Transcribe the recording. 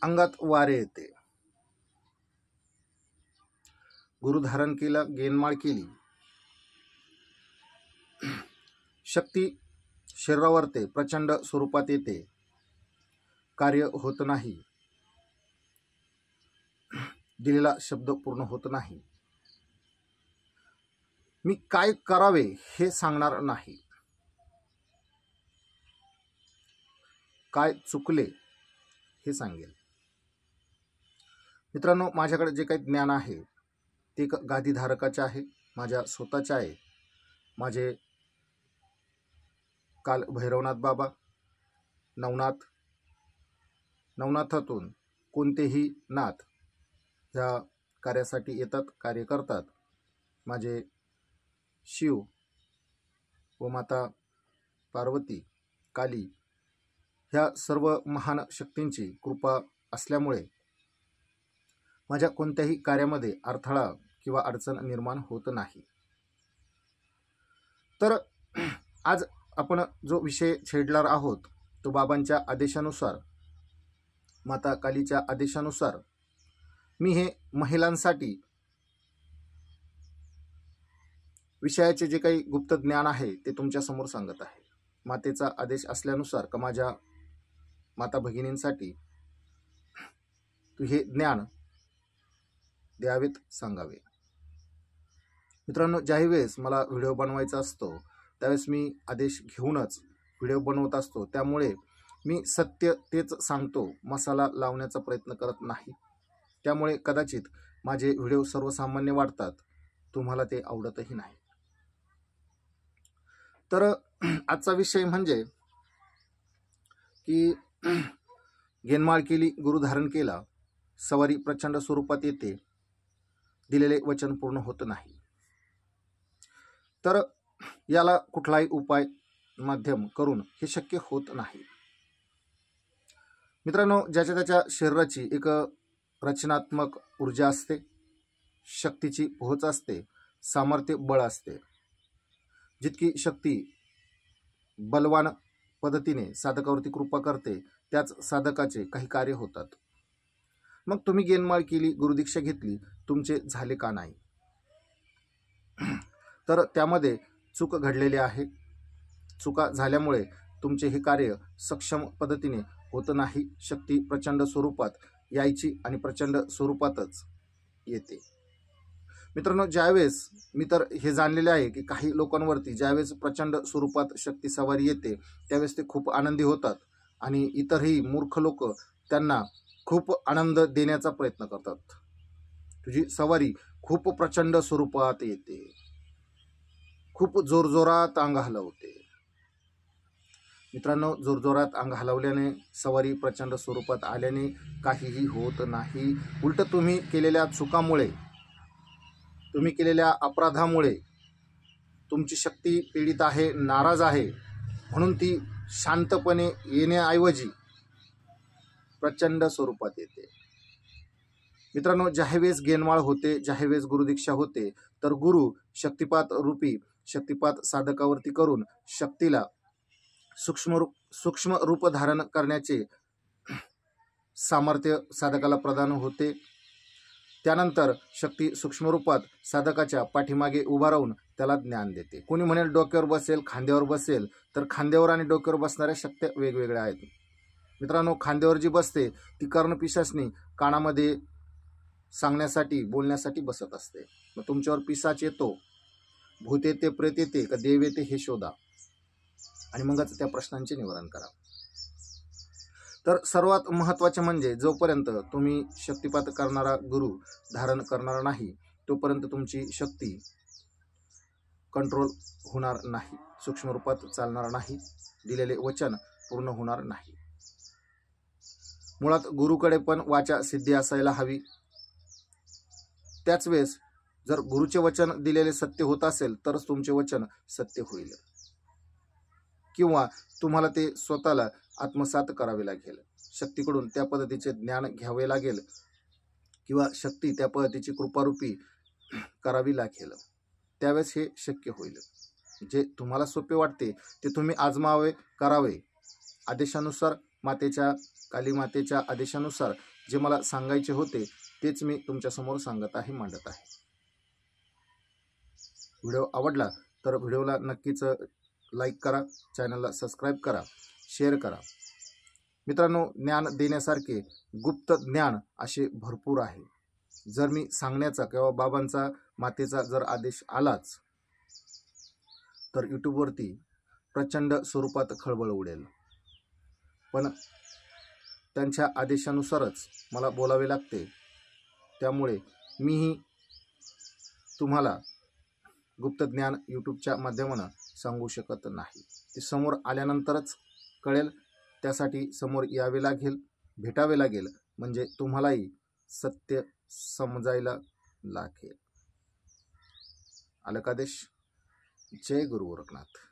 अंगात वारे येते. गुरु धारण केला, गेनमाळ केली, शक्ती शरीरावरते प्रचंड स्वरूपात येते, कार्य होत नाही, दिलेला शब्द पूर्ण होत नाही, मी काय करावे हे सांगणार नाही, काय चुकले हे सांगेल. मित्रांनो, माझ्याकडे जे काही ज्ञान आहे ते गादीधारकाचे आहे, माझ्या स्वतःचे आहे. माझे काल भैरवनाथ बाबा, नवनाथातून कोणतेही नाथ ह्या कार्यासाठी येतात, कार्य करतात. माझे शिव व माता पार्वती, काली ह्या सर्व महान शक्तींची कृपा असल्यामुळे माझ्या कोणत्याही कार्यामध्ये अडथळा किंवा अडचण निर्माण होत नाही. तर आज आपण जो विषय छेडणार आहोत तो बाबांच्या आदेशानुसार, माता कालीच्या आदेशानुसार मी हे महिलांसाठी विषयाचे जे काही गुप्त ज्ञान आहे ते तुमच्या समोर सांगत आहे. मातेचा आदेश असल्यानुसार का माझ्या माता भगिनींसाठी तू हे ज्ञान द्यावेत, सांगावे. मित्रांनो, ज्याही वेळेस मला व्हिडिओ बनवायचा असतो त्यावेळेस मी आदेश घेऊनच व्हिडिओ बनवत असतो. त्यामुळे मी सत्य तेच सांगतो, मसाला लावण्याचा प्रयत्न करत नाही. त्यामुळे कदाचित माझे व्हिडिओ सर्वसामान्य वाटतात, तुम्हाला ते आवडतही नाही. तर आजचा विषय म्हणजे की गेनमाळ केली, गुरु धारण केला, सवारी प्रचंड स्वरूपात येते, दिलेले वचन पूर्ण होत नाही. तर याला कुठलाही उपाय माध्यम करून हे शक्य होत नाही. मित्रांनो, ज्याच्या त्याच्या शरीराची एक रचनात्मक ऊर्जा असते, शक्तीची पोहोच असते, सामर्थ्य बळ असते. जितकी शक्ती बलवान पद्धतीने साधकावरती कृपा करते त्याच साधकाचे काही कार्य होतात. मग तुम्ही गेनमाळ केली, गुरुदीक्षा घेतली, तुमचे झाले का नाही? तर त्यामध्ये चूक घडलेली आहे. चुका झाल्यामुळे तुमचे हे कार्य सक्षम पद्धतीने होत नाही. शक्ती प्रचंड स्वरूपात यायची आणि प्रचंड स्वरूपातच येते. मित्रांनो, ज्यावेळेस मी तर हे जाणलेले आहे की काही लोकांवरती ज्यावेळेस प्रचंड स्वरूपात शक्ती सवारी येते त्यावेळेस ते खूप आनंदी होतात आणि इतरही मूर्ख लोक त्यांना खूप आनंद देण्याचा प्रयत्न करतात. तुझी सवारी खूप प्रचंड स्वरूपात येते, खूप जोरजोरात अंग हलवते. मित्रांनो, जोरजोरात अंग हलवल्याने, सवारी प्रचंड स्वरूपात आल्याने काहीही होत नाही. उलट तुम्ही केलेल्या चुकामुळे, तुम्ही केलेल्या अपराधामुळे तुमची शक्ती पीडित आहे, नाराज आहे, म्हणून ती शांतपणे येण्याऐवजी प्रचंड स्वरूपात येते. मित्रांनो, ज्यावेळेस गेनमाळ होते, ज्यावेळेस गुरुदीक्षा होते, तर गुरु शक्तिपात रूपी शक्तिपात साधकावरती करून शक्तीला सूक्ष्म रूप धारण करण्याचे सामर्थ्य साधकाला प्रदान होते. त्यानंतर शक्ती सूक्ष्म रूपात साधकाच्या पाठीमागे उभा राहून त्याला ज्ञान देते. कोणी म्हणेल डोक्यावर बसेल, खांद्यावर बसेल, तर खांद्यावर आणि डोक्यावर बसणाऱ्या शक्त्या वेगवेगळ्या आहेत. मित्रांनो, खांद्यावर जी बसते ती कर्णपिशाचनी कानामध्ये सांगण्यासाठी, बोलण्यासाठी बसत असते. मग तुमच्यावर पिशाच येतो, भूत येते, प्रेत येते का देव येते हे शोधा आणि मगच त्या प्रश्नांचे निवारण करा. तर सर्वात महत्त्वाचे म्हणजे जोपर्यंत तुम्ही शक्तिपात करणारा गुरु धारण करणार नाही तोपर्यंत तुमची शक्ती कंट्रोल होणार नाही, सूक्ष्म रूपात चालणार नाही, दिलेले वचन पूर्ण होणार नाही. मुळात गुरुकडे पण वाचा सिद्धी असायला हवी. त्याच वेळेस जर गुरुचे वचन दिलेले सत्य होत असेल तरच तुमचे वचन सत्य होईल, किंवा तुम्हाला ते स्वतःला आत्मसात करावे लागेल, शक्तीकडून त्या पद्धतीचे ज्ञान घ्यावे लागेल, किंवा शक्ती त्या पद्धतीची कृपारूपी करावी लागेल. त्यावेळेस हे शक्य होईल. जे तुम्हाला सोपे वाटते ते तुम्ही आजमावे, करावे, आदेशानुसार मातेच्या काली मातेच्या आदेशानुसार जे मला सांगायचे होते तेच मी तुमच्यासमोर सांगत आहे, मांडत आहे. व्हिडिओ आवडला तर व्हिडिओला नक्कीच लाईक करा, चॅनलला सबस्क्राईब करा, शेअर करा. मित्रांनो, ज्ञान देण्यासारखे गुप्त ज्ञान असे भरपूर आहे. जर मी सांगण्याचा किंवा बाबांचा मातेचा जर आदेश आलाच तर यूट्यूबवरती प्रचंड स्वरूपात खळबळ उडेल. पण त्यांच्या आदेशानुसारच मला बोलावे लागते. त्यामुळे मीही तुम्हाला गुप्त ज्ञान यूट्यूबच्या माध्यमानं सांगू शकत नाही. ते समोर आल्यानंतरच कळेल. त्यासाठी समोर यावे लागेल, भेटावे लागेल, म्हणजे तुम्हालाही सत्य समजायला लागेल. आलं का आदेश? जय गुरु गोरखनाथ.